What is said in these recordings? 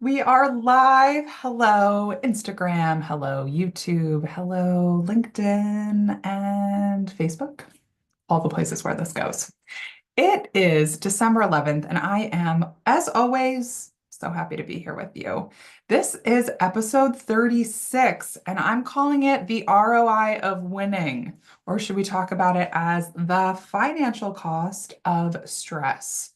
We are live. Hello, Instagram. Hello, YouTube. Hello, LinkedIn and Facebook. All the places where this goes. It is December 11th, and I am, as always, so happy to be here with you. This is episode 36, and I'm calling it the ROI of winning, or should we talk about it as the financial cost of stress?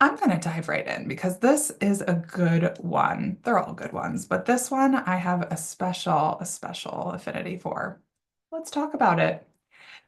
I'm going to dive right in because this is a good one. They're all good ones, but this one I have a special affinity for. Let's talk about it.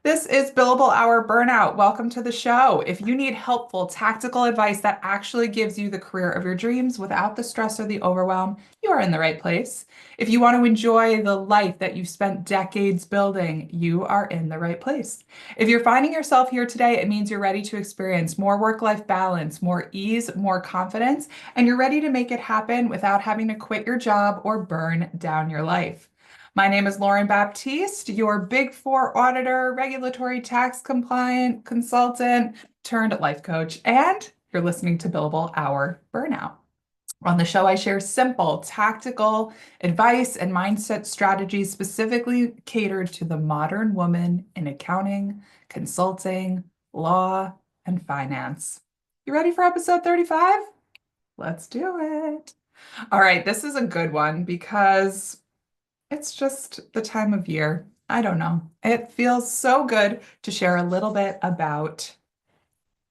This is Billable-Hour Burnout. Welcome to the show. If you need helpful, tactical advice that actually gives you the career of your dreams without the stress or the overwhelm, you are in the right place. If you want to enjoy the life that you've spent decades building, you are in the right place. If you're finding yourself here today, it means you're ready to experience more work-life balance, more ease, more confidence, and you're ready to make it happen without having to quit your job or burn down your life. My name is Lauren Baptiste, your Big Four auditor, regulatory tax compliant consultant turned life coach, and you're listening to Billable-Hour Burnout. On the show, I share simple, tactical advice and mindset strategies specifically catered to the modern woman in accounting, consulting, law, and finance. You ready for episode 35? Let's do it. All right, this is a good one because it's just the time of year. I don't know. It feels so good to share a little bit about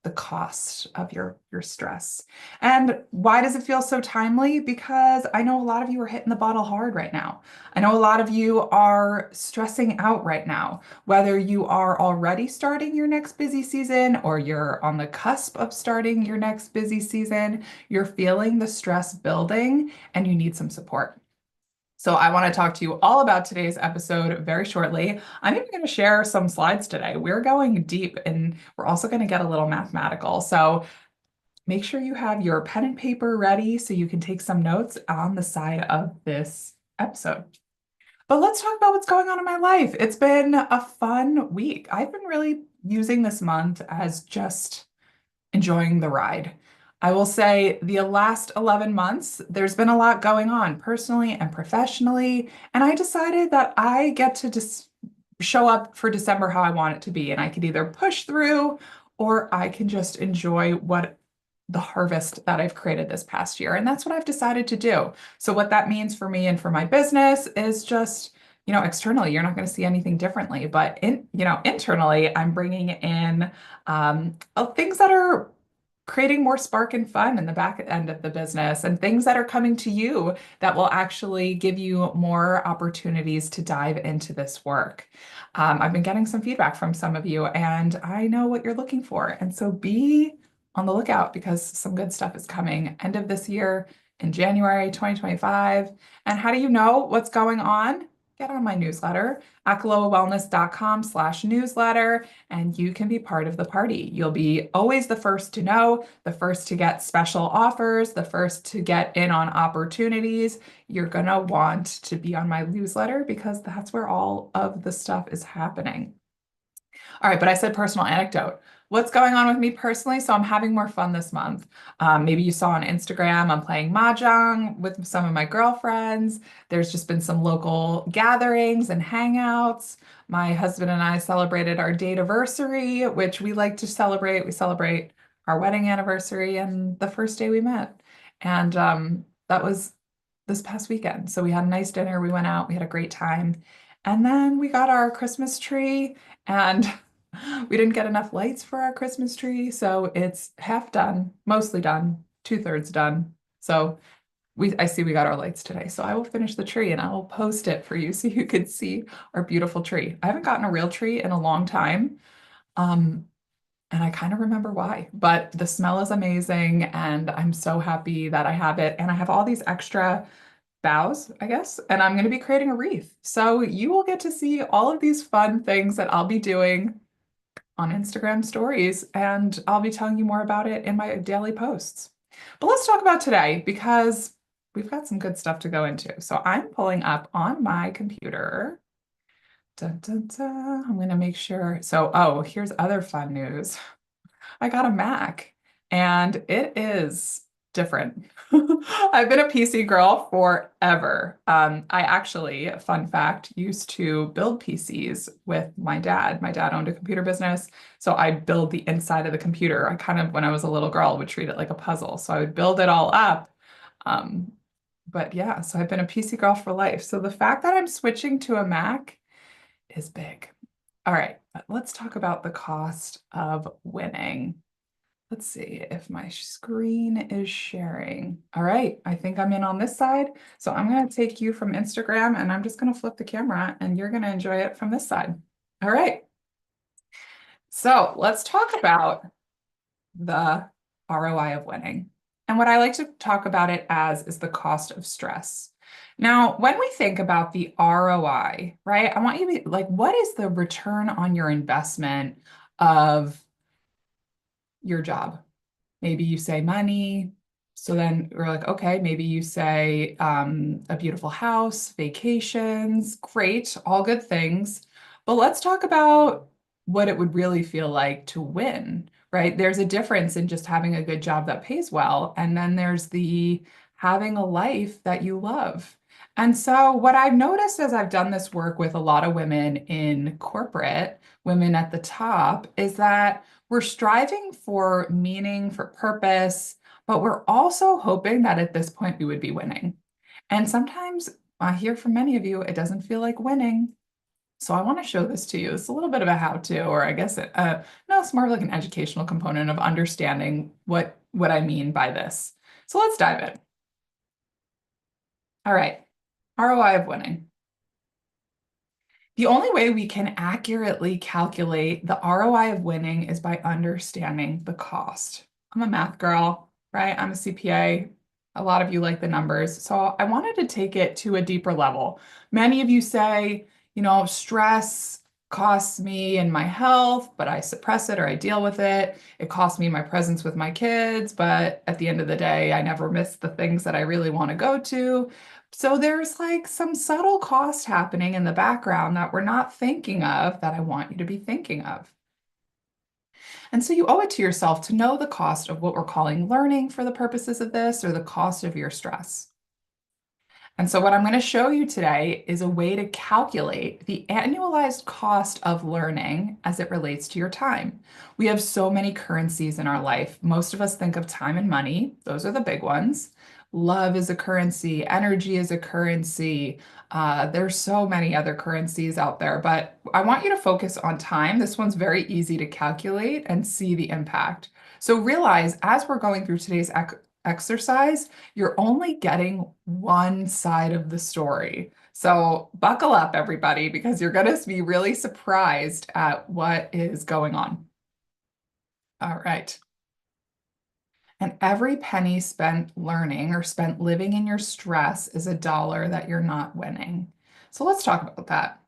the cost of your stress. And why does it feel so timely? Because I know a lot of you are hitting the bottle hard right now. I know a lot of you are stressing out right now, whether you are already starting your next busy season or you're on the cusp of starting your next busy season, you're feeling the stress building and you need some support. So I want to talk to you all about today's episode very shortly. I'm even going to share some slides today. We're going deep and we're also going to get a little mathematical. So make sure you have your pen and paper ready so you can take some notes on the side of this episode. But let's talk about what's going on in my life. It's been a fun week. I've been really using this month as just enjoying the ride. I will say the last 11 months, there's been a lot going on personally and professionally. And I decided that I get to just show up for December how I want it to be. And I could either push through or I can just enjoy what the harvest that I've created this past year. And that's what I've decided to do. So what that means for me and for my business is just, externally, you're not going to see anything differently, but internally, I'm bringing in things that are creating more spark and fun in the back end of the business and things that are coming to you that will actually give you more opportunities to dive into this work. I've been getting some feedback from some of you, and I know what you're looking for. And so be on the lookout because some good stuff is coming end of this year in January 2025. And how do you know what's going on? Get on my newsletter, akilowellness.com/newsletter, and you can be part of the party. You'll be always the first to know, the first to get special offers, the first to get in on opportunities. You're going to want to be on my newsletter because that's where all of the stuff is happening. All right, but I said personal anecdote. What's going on with me personally? So I'm having more fun this month. Maybe you saw on Instagram, I'm playing mahjong with some of my girlfriends. There's just been some local gatherings and hangouts. My husband and I celebrated our date anniversary, which we like to celebrate. We celebrate our wedding anniversary and the first day we met. And that was this past weekend. So we had a nice dinner. We went out, we had a great time. And then we got our Christmas tree and we didn't get enough lights for our Christmas tree, so it's half done, mostly done, two-thirds done. So I see we got our lights today. So I will finish the tree and I will post it for you so you can see our beautiful tree. I haven't gotten a real tree in a long time. And I kind of remember why, but the smell is amazing and I'm so happy that I have it. And I have all these extra boughs, I guess, and I'm going to be creating a wreath. So you will get to see all of these fun things that I'll be doing on Instagram stories, and I'll be telling you more about it in my daily posts. But let's talk about today because we've got some good stuff to go into. So I'm pulling up on my computer. Dun, dun, dun. I'm going to make sure. So, here's other fun news. I got a Mac and it is different. I've been a PC girl forever. I actually, fun fact, used to build PCs with my dad. My dad owned a computer business, so I build the inside of the computer. I kind of, when I was a little girl, would treat it like a puzzle. So I would build it all up. Um, but yeah, so I've been a PC girl for life. So the fact that I'm switching to a Mac is big. All right, let's talk about the cost of winning. Let's see if my screen is sharing. All right, I think I'm in on this side. So I'm going to take you from Instagram and I'm just going to flip the camera and you're going to enjoy it from this side. All right, so let's talk about the ROI of winning. And what I like to talk about it as is the cost of stress. Now, when we think about the ROI, right, I want you to be like, what is the return on your investment of your job? Maybe you say money. So then we're like, okay, maybe you say a beautiful house, vacations, great, all good things. But let's talk about what it would really feel like to win, right? There's a difference in just having a good job that pays well. And then there's the having a life that you love. And so what I've noticed as I've done this work with a lot of women in corporate, women at the top, is that we're striving for meaning, for purpose, but we're also hoping that at this point we would be winning. And sometimes I hear from many of you, it doesn't feel like winning. So I want to show this to you. It's a little bit of a how-to, or I guess no, it's more like an educational component of understanding what I mean by this. So let's dive in. All right, ROI of winning. The only way we can accurately calculate the ROI of winning is by understanding the cost. I'm a math girl, right? I'm a CPA. A lot of you like the numbers. So I wanted to take it to a deeper level. Many of you say, stress costs me in my health, but I suppress it or I deal with it. It costs me my presence with my kids, but at the end of the day, I never miss the things that I really want to go to. So there's like some subtle cost happening in the background that we're not thinking of that I want you to be thinking of. And so you owe it to yourself to know the cost of what we're calling learning for the purposes of this, or the cost of your stress. And so what I'm going to show you today is a way to calculate the annualized cost of learning as it relates to your time. We have so many currencies in our life. Most of us think of time and money. Those are the big ones. Love is a currency. Energy is a currency. There's so many other currencies out there, but I want you to focus on time. This one's very easy to calculate and see the impact. So realize as we're going through today's exercise, you're only getting one side of the story. So buckle up, everybody, because you're going to be really surprised at what is going on. All right. And every penny spent learning or spent living in your stress is a dollar that you're not winning. So let's talk about that.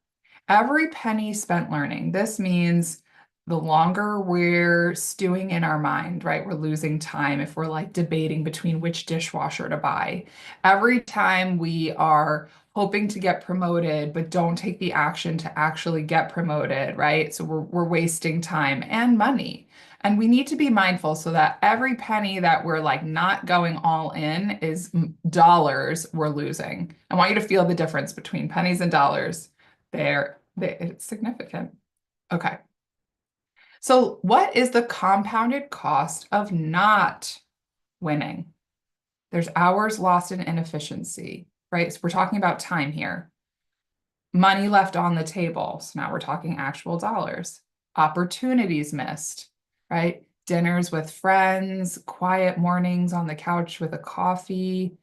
Every penny spent learning. This means the longer we're stewing in our mind, right? We're losing time if we're like debating between which dishwasher to buy. Every time we are hoping to get promoted, but don't take the action to actually get promoted, right? So we're wasting time and money. And we need to be mindful so that every penny that we're like not going all in is dollars we're losing. I want you to feel the difference between pennies and dollars. It's significant. Okay. So what is the compounded cost of not winning? There's hours lost in inefficiency, right? So we're talking about time here. Money left on the table. So now we're talking actual dollars. Opportunities missed, right? Dinners with friends, quiet mornings on the couch with a coffee,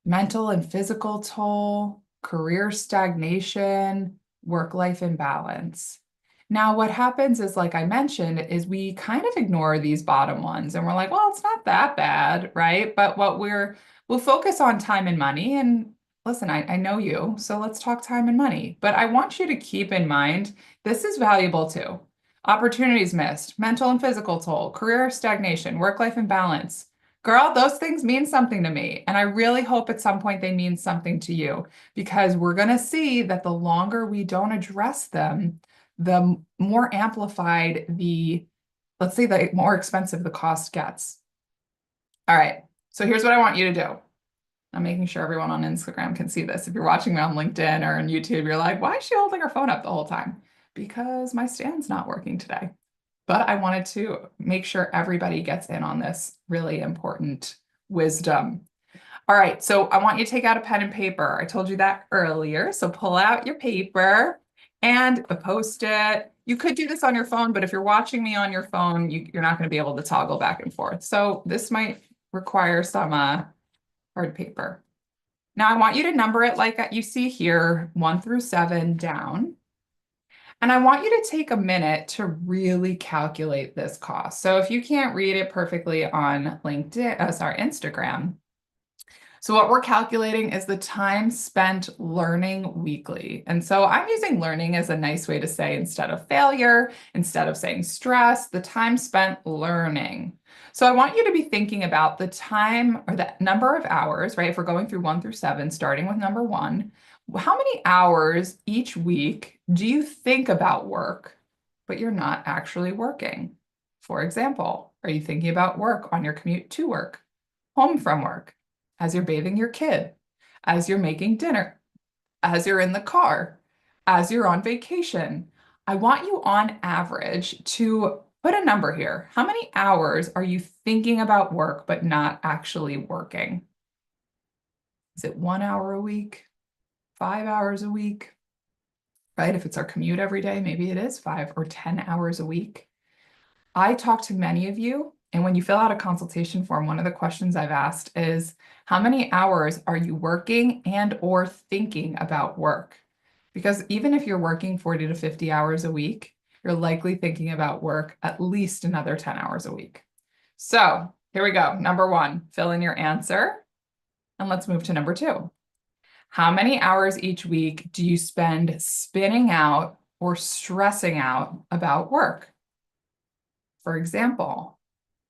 mental and physical toll, career stagnation, work-life imbalance. Now, what happens is, like I mentioned, is we kind of ignore these bottom ones and we're like, well, it's not that bad, right? But we'll focus on time and money. And listen, I know you, so let's talk time and money. But I want you to keep in mind, this is valuable too. Opportunities missed, mental and physical toll, career stagnation, work-life imbalance. Girl, those things mean something to me. And I really hope at some point they mean something to you, because we're going to see that the longer we don't address them, the more amplified let's say the more expensive the cost gets. All right. So here's what I want you to do. I'm making sure everyone on Instagram can see this. If you're watching me on LinkedIn or on YouTube, you're like, why is she holding her phone up the whole time? Because my stand's not working today. But I wanted to make sure everybody gets in on this really important wisdom. All right, so I want you to take out a pen and paper. I told you that earlier. So pull out your paper and a Post-it. You could do this on your phone, but if you're watching me on your phone, you're not going to be able to toggle back and forth. So this might require some hard paper. Now I want you to number it like you see here, 1 through 7 down. And I want you to take a minute to really calculate this cost. So if you can't read it perfectly on Instagram, so what we're calculating is the time spent learning weekly. And so I'm using learning as a nice way to say instead of failure, instead of saying stress, the time spent learning. So I want you to be thinking about the time or the number of hours, right? If we're going through 1 through 7, starting with number 1, how many hours each week do you think about work, but you're not actually working? For example, are you thinking about work on your commute to work, home from work, as you're bathing your kid, as you're making dinner, as you're in the car, as you're on vacation? I want you on average to put a number here. How many hours are you thinking about work but not actually working? Is it 1 hour a week? 5 hours a week? Right? If it's our commute every day, maybe it is 5 or 10 hours a week. I talk to many of you, and when you fill out a consultation form, one of the questions I've asked is, how many hours are you working and or thinking about work? Because even if you're working 40 to 50 hours a week, you're likely thinking about work at least another 10 hours a week. So here we go. Number 1, fill in your answer. And let's move to number 2. How many hours each week do you spend spinning out or stressing out about work? For example,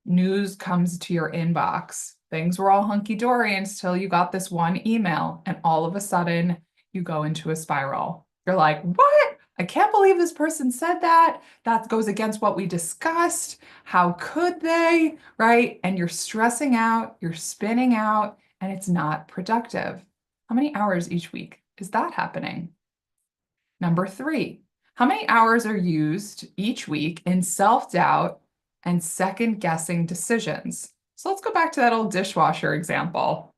news comes to your inbox. Things were all hunky-dory until you got this one email, and all of a sudden you go into a spiral. You're like, what? I can't believe this person said that. That goes against what we discussed. How could they? Right? And you're stressing out, you're spinning out, and it's not productive. How many hours each week is that happening? Number 3, how many hours are used each week in self-doubt and second-guessing decisions? So let's go back to that old dishwasher example.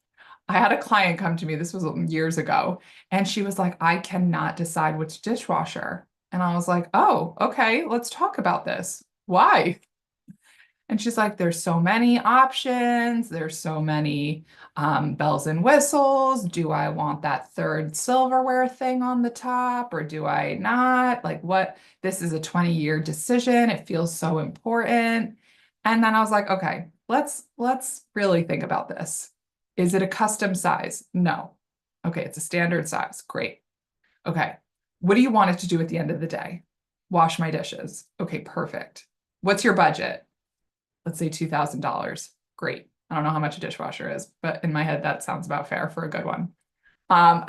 I had a client come to me, this was years ago, and she was like, I cannot decide which dishwasher. And I was like, oh, okay, let's talk about this. Why? And she's like, there's so many options. There's so many bells and whistles. Do I want that third silverware thing on the top or do I not? Like what? This is a 20-year decision. It feels so important. And then I was like, okay, let's really think about this. Is it a custom size? No. Okay, it's a standard size. Great. Okay. What do you want it to do at the end of the day? Wash my dishes. Okay, perfect. What's your budget? Let's say $2,000. Great. I don't know how much a dishwasher is, but in my head, that sounds about fair for a good one. Um,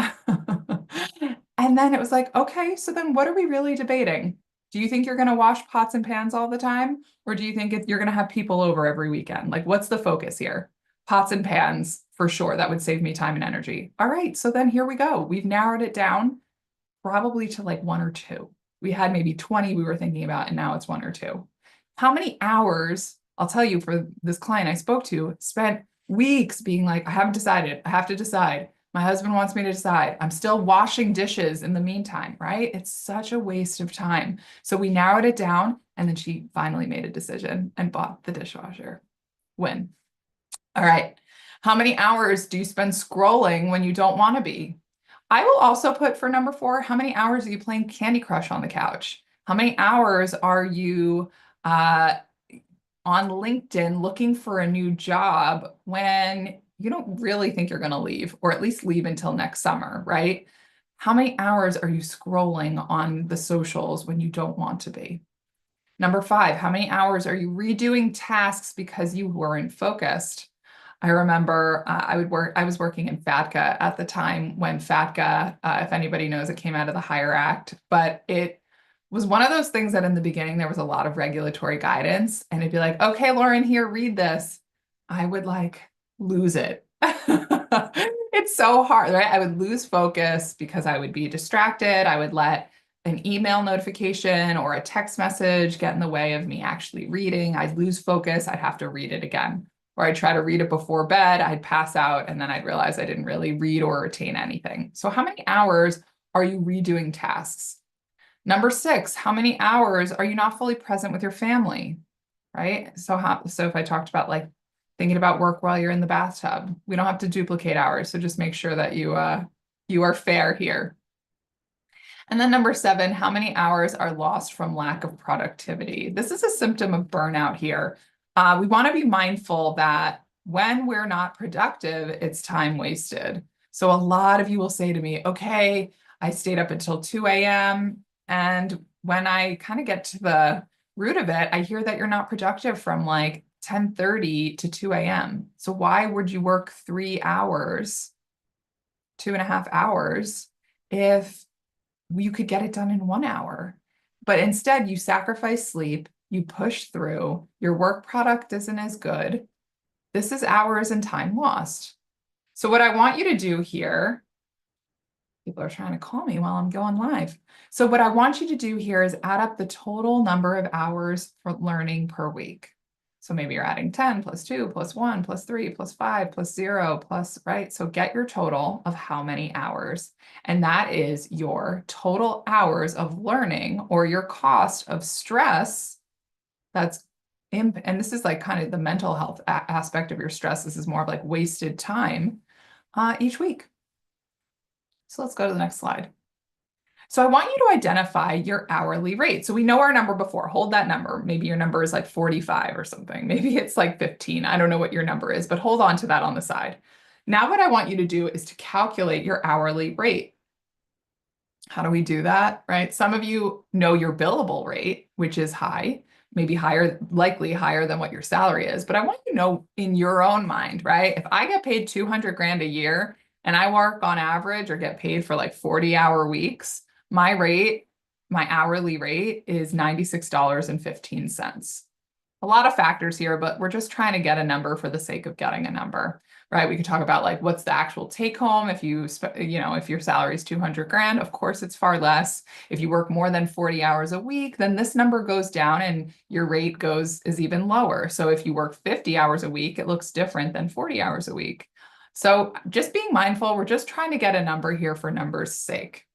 and then it was like, okay, so then what are we really debating? Do you think you're going to wash pots and pans all the time? Or do you think you're going to have people over every weekend? Like, what's the focus here? Pots and pans, for sure. That would save me time and energy. All right, so then here we go. We've narrowed it down probably to like 1 or 2. We had maybe 20 we were thinking about, and now it's 1 or 2. How many hours, I'll tell you, for this client I spoke to, spent weeks being like, I haven't decided. I have to decide. My husband wants me to decide. I'm still washing dishes in the meantime, right? It's such a waste of time. So we narrowed it down, and then she finally made a decision and bought the dishwasher. Win. All right. How many hours do you spend scrolling when you don't want to be? I will also put for number 4, how many hours are you playing Candy Crush on the couch? How many hours are you on LinkedIn looking for a new job when you don't really think you're going to leave, or at least leave until next summer, right? How many hours are you scrolling on the socials when you don't want to be? Number 5, how many hours are you redoing tasks because you weren't focused? I remember I was working in FATCA at the time when FATCA, if anybody knows, it came out of the Hire Act, but it was one of those things that in the beginning there was a lot of regulatory guidance, and it'd be like, okay, Lauren, here, read this. I would like lose it. It's so hard, right? I would lose focus because I would be distracted. I would let an email notification or a text message get in the way of me actually reading. I'd lose focus. I'd have to read it again. Or I'd try to read it before bed. I'd pass out and then I'd realize I didn't really read or retain anything. So how many hours are you redoing tasks? Number 6, how many hours are you not fully present with your family? Right? So if I talked about like thinking about work while you're in the bathtub, we don't have to duplicate hours. So just make sure that you are fair here. And then number 7, how many hours are lost from lack of productivity? This is a symptom of burnout here. We want to be mindful that when we're not productive, it's time wasted. So a lot of you will say to me, okay, I stayed up until 2 a.m. And when I kind of get to the root of it, I hear that you're not productive from like 10:30 to 2 a.m. So why would you work 3 hours, 2.5 hours, if you could get it done in 1 hour? But instead, you sacrifice sleep, you push through, your work product isn't as good. This is hours and time lost. So what I want you to do here, people are trying to call me while I'm going live. So what I want you to do here is add up the total number of hours for learning per week. So maybe you're adding 10 plus 2 plus 1 plus 3 plus 5 plus 0 plus, right? So get your total of how many hours. And that is your total hours of learning or your cost of stress. And this is like kind of the mental health aspect of your stress. This is more of like wasted time each week. So let's go to the next slide. So I want you to identify your hourly rate. So we know our number before. Hold that number. Maybe your number is like 45 or something. Maybe it's like 15. I don't know what your number is, but hold on to that on the side. Now what I want you to do is to calculate your hourly rate. How do we do that, right? Some of you know your billable rate, which is high, maybe higher, likely higher than what your salary is. But I want you to know in your own mind, right? If I get paid 200 grand a year and I work on average or get paid for like 40-hour weeks, my rate, my hourly rate is $96.15. A lot of factors here, but we're just trying to get a number for the sake of getting a number, right? We could talk about like what's the actual take home if if your salary is 200 grand, of course it's far less. If you work more than 40 hours a week, then this number goes down and your rate is even lower. So if you work 50 hours a week, it looks different than 40 hours a week. So just being mindful, we're just trying to get a number here for numbers' sake.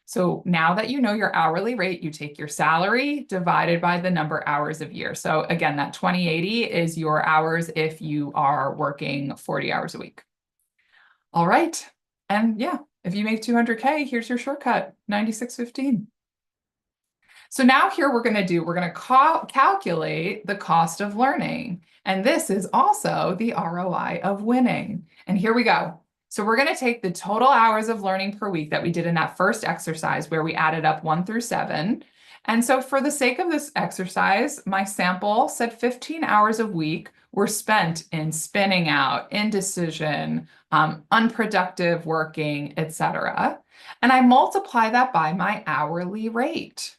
So now that you know your hourly rate, you take your salary divided by the number of hours of year. So again, that 2080 is your hours if you are working 40 hours a week. All right. And yeah, if you make 200K, here's your shortcut, 96.15. So now here we're going to calculate the cost of learning. And this is also the ROI of winning. And here we go. So we're going to take the total hours of learning per week that we did in that first exercise where we added up 1 through 7. And so for the sake of this exercise, my sample said 15 hours a week were spent in spinning out, indecision, unproductive working, etc. And I multiply that by my hourly rate.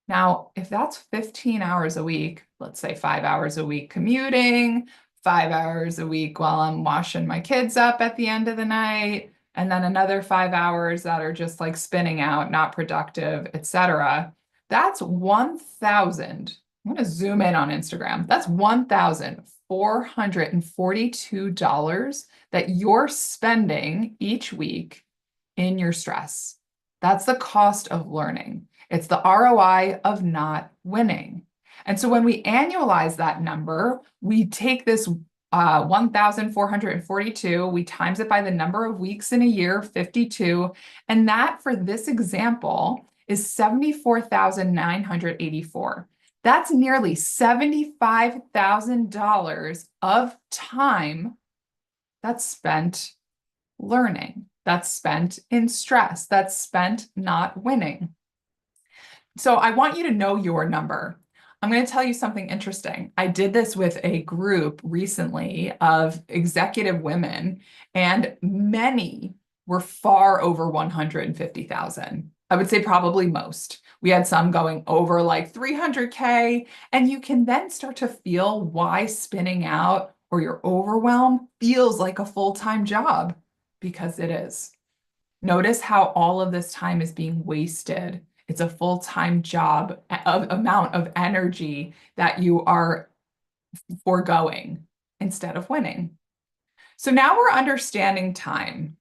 Now, if that's 15 hours a week, let's say 5 hours a week commuting, 5 hours a week while I'm washing my kids up at the end of the night, and then another 5 hours that are just like spinning out, not productive, etc. That's 1,000. I'm going to zoom in on Instagram. That's $1,442 that you're spending each week in your stress. That's the cost of learning. It's the ROI of not winning. And so when we annualize that number, we take this 1,442, we times it by the number of weeks in a year, 52, and that for this example is $74,984. That's nearly $75,000 of time that's spent learning, that's spent in stress, that's spent not winning. So I want you to know your number. I'm going to tell you something interesting. I did this with a group recently of executive women, and many were far over 150,000. I would say probably most. We had some going over like 300K, and you can then start to feel why spinning out or your overwhelm feels like a full-time job because it is. Notice how all of this time is being wasted. It's a full-time job amount of energy that you are foregoing instead of winning. So now we're understanding time.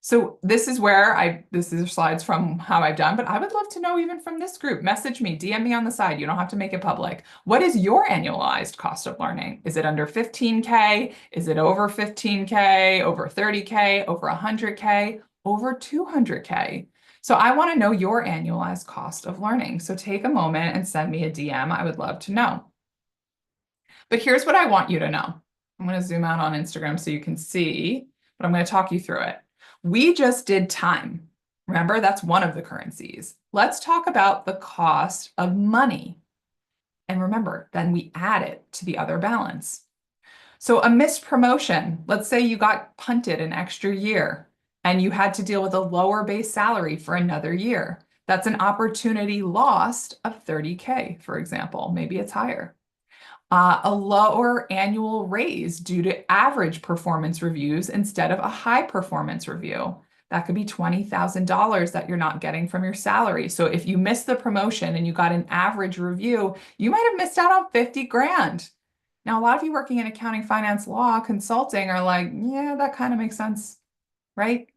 So this is where this is slides from how I've done, but I would love to know even from this group. Message me, DM me on the side. You don't have to make it public. What is your annualized cost of learning? Is it under 15K? Is it over 15K, over 30K, over 100K, over 200K? So I want to know your annualized cost of learning. So take a moment and send me a DM. I would love to know. But here's what I want you to know. I'm going to zoom out on Instagram so you can see, but I'm going to talk you through it. We just did time. Remember, that's one of the currencies. Let's talk about the cost of money. And remember, then we add it to the other balance. So a missed promotion, let's say you got punted an extra year and you had to deal with a lower base salary for another year. That's an opportunity lost of 30K, for example. Maybe it's higher. A lower annual raise due to average performance reviews instead of a high performance review. That could be $20,000 that you're not getting from your salary. So if you missed the promotion and you got an average review, you might have missed out on 50 grand. Now, a lot of you working in accounting, finance, law, consulting are like, yeah, that kind of makes sense, right?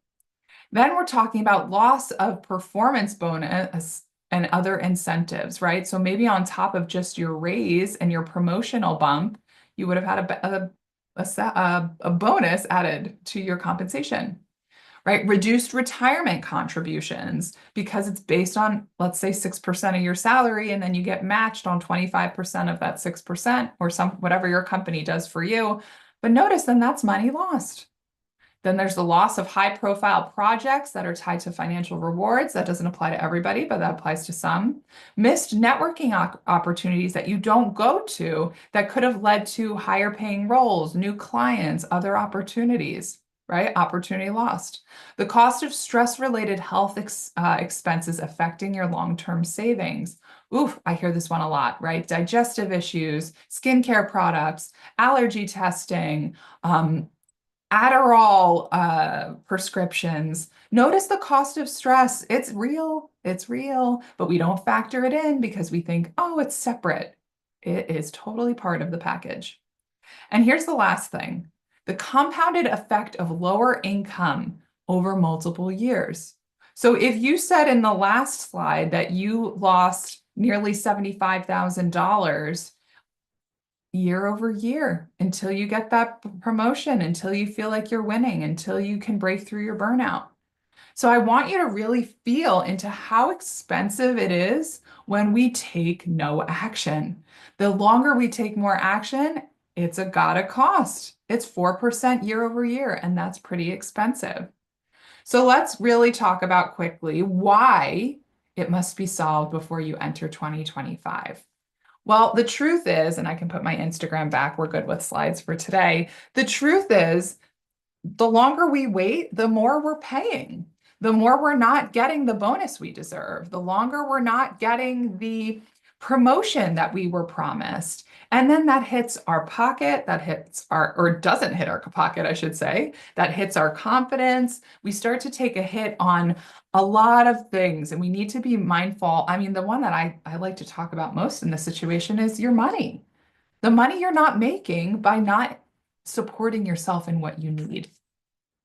Then we're talking about loss of performance bonus and other incentives, right? So maybe on top of just your raise and your promotional bump, you would have had a bonus added to your compensation, right? Reduced retirement contributions because it's based on, let's say, 6% of your salary, and then you get matched on 25% of that 6% or whatever your company does for you. But notice then that's money lost. Then there's the loss of high-profile projects that are tied to financial rewards. That doesn't apply to everybody, but that applies to some. Missed networking opportunities that you don't go to that could have led to higher paying roles, new clients, other opportunities, right? Opportunity lost. The cost of stress-related health expenses affecting your long-term savings. Oof, I hear this one a lot, right? Digestive issues, skincare products, allergy testing, Adderall prescriptions. Notice the cost of stress. It's real, but we don't factor it in because we think, oh, it's separate. It is totally part of the package. And here's the last thing, the compounded effect of lower income over multiple years. So if you said in the last slide that you lost nearly $75,000 year over year until you get that promotion, until you feel like you're winning, until you can break through your burnout. So I want you to really feel into how expensive it is when we take no action. The longer we take more action, it's gotta cost. It's 4% year over year, and that's pretty expensive. So let's really talk about quickly why it must be solved before you enter 2025. Well, the truth is, and I can put my Instagram back, we're good with slides for today. The truth is, the longer we wait, the more we're paying, the more we're not getting the bonus we deserve, the longer we're not getting the promotion that we were promised. And then that hits our pocket, that hits or doesn't hit our pocket, I should say, that hits our confidence. We start to take a hit on a lot of things, and we need to be mindful. I mean, the one that I like to talk about most in this situation is your money. The money you're not making by not supporting yourself in what you need.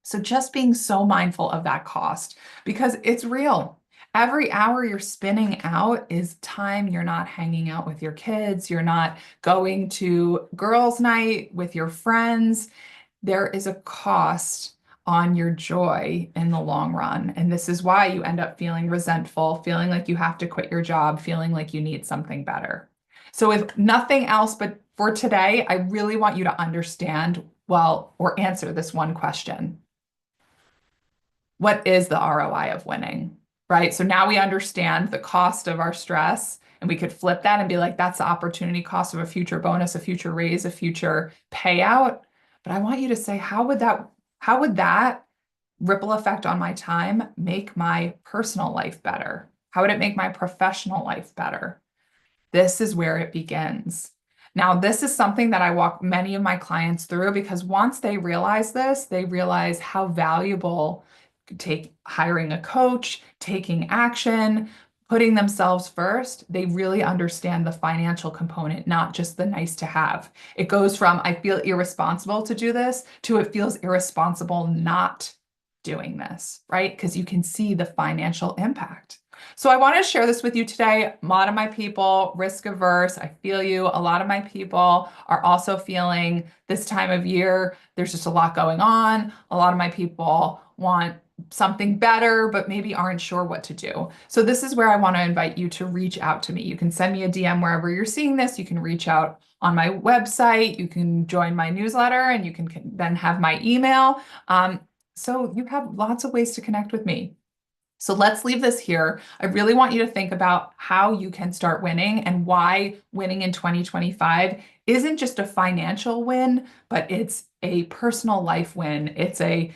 So just being so mindful of that cost because it's real. Every hour you're spinning out is time you're not hanging out with your kids. You're not going to girls' night with your friends. There is a cost on your joy in the long run. And this is why you end up feeling resentful, feeling like you have to quit your job, feeling like you need something better. So if nothing else, but for today, I really want you to understand, well, or answer this one question. What is the ROI of winning, right? So now we understand the cost of our stress, and we could flip that and be like, that's the opportunity cost of a future bonus, a future raise, a future payout. But I want you to say, how would that ripple effect on my time make my personal life better? How would it make my professional life better? This is where it begins. Now, this is something that I walk many of my clients through because once they realize this, they realize how valuable hiring a coach, taking action, putting themselves first, they really understand the financial component, not just the nice to have. It goes from I feel irresponsible to do this to it feels irresponsible not doing this, right? Because you can see the financial impact. So I want to share this with you today. A lot of my people, risk averse, I feel you. A lot of my people are also feeling this time of year, there's just a lot going on. A lot of my people want something better, but maybe aren't sure what to do. So this is where I want to invite you to reach out to me. You can send me a DM wherever you're seeing this. You can reach out on my website. You can join my newsletter and you can then have my email. So you have lots of ways to connect with me. So let's leave this here. I really want you to think about how you can start winning and why winning in 2025 isn't just a financial win, but it's a personal life win. It's a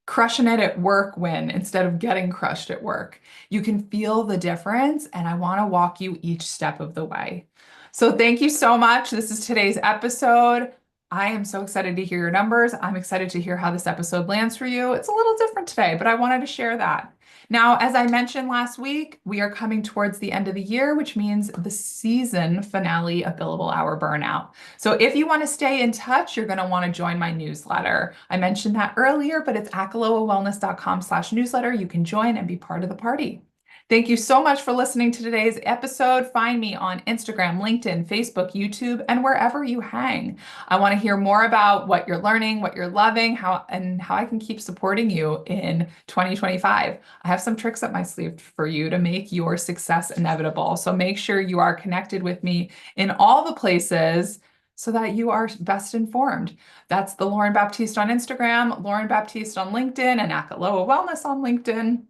crushing it at work win instead of getting crushed at work. You can feel the difference, and I want to walk you each step of the way. So thank you so much. This is today's episode. I am so excited to hear your numbers. I'm excited to hear how this episode lands for you. It's a little different today, but I wanted to share that. Now, as I mentioned last week, we are coming towards the end of the year, which means the season finale of Billable-Hour Burnout. So if you want to stay in touch, you're going to want to join my newsletter. I mentioned that earlier, but it's akalowawellness.com/newsletter. You can join and be part of the party. Thank you so much for listening to today's episode. Find me on Instagram, LinkedIn, Facebook, YouTube, and wherever you hang. I want to hear more about what you're learning, what you're loving, how I can keep supporting you in 2025. I have some tricks up my sleeve for you to make your success inevitable. So make sure you are connected with me in all the places so that you are best informed. That's the Lauren Baptiste on Instagram, Lauren Baptiste on LinkedIn, and Akaloa Wellness on LinkedIn.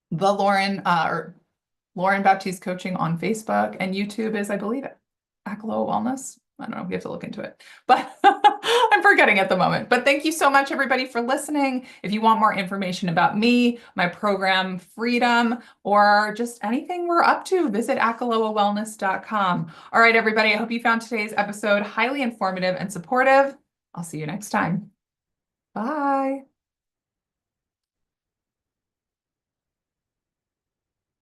The Lauren Baptiste Coaching on Facebook, and YouTube is, I believe, Akaloa Wellness. I don't know, we have to look into it, but I'm forgetting at the moment. But thank you so much, everybody, for listening. If you want more information about me, my program Freedom, or just anything we're up to, visit akalowawellness.com. All right, everybody, I hope you found today's episode highly informative and supportive. I'll see you next time. Bye.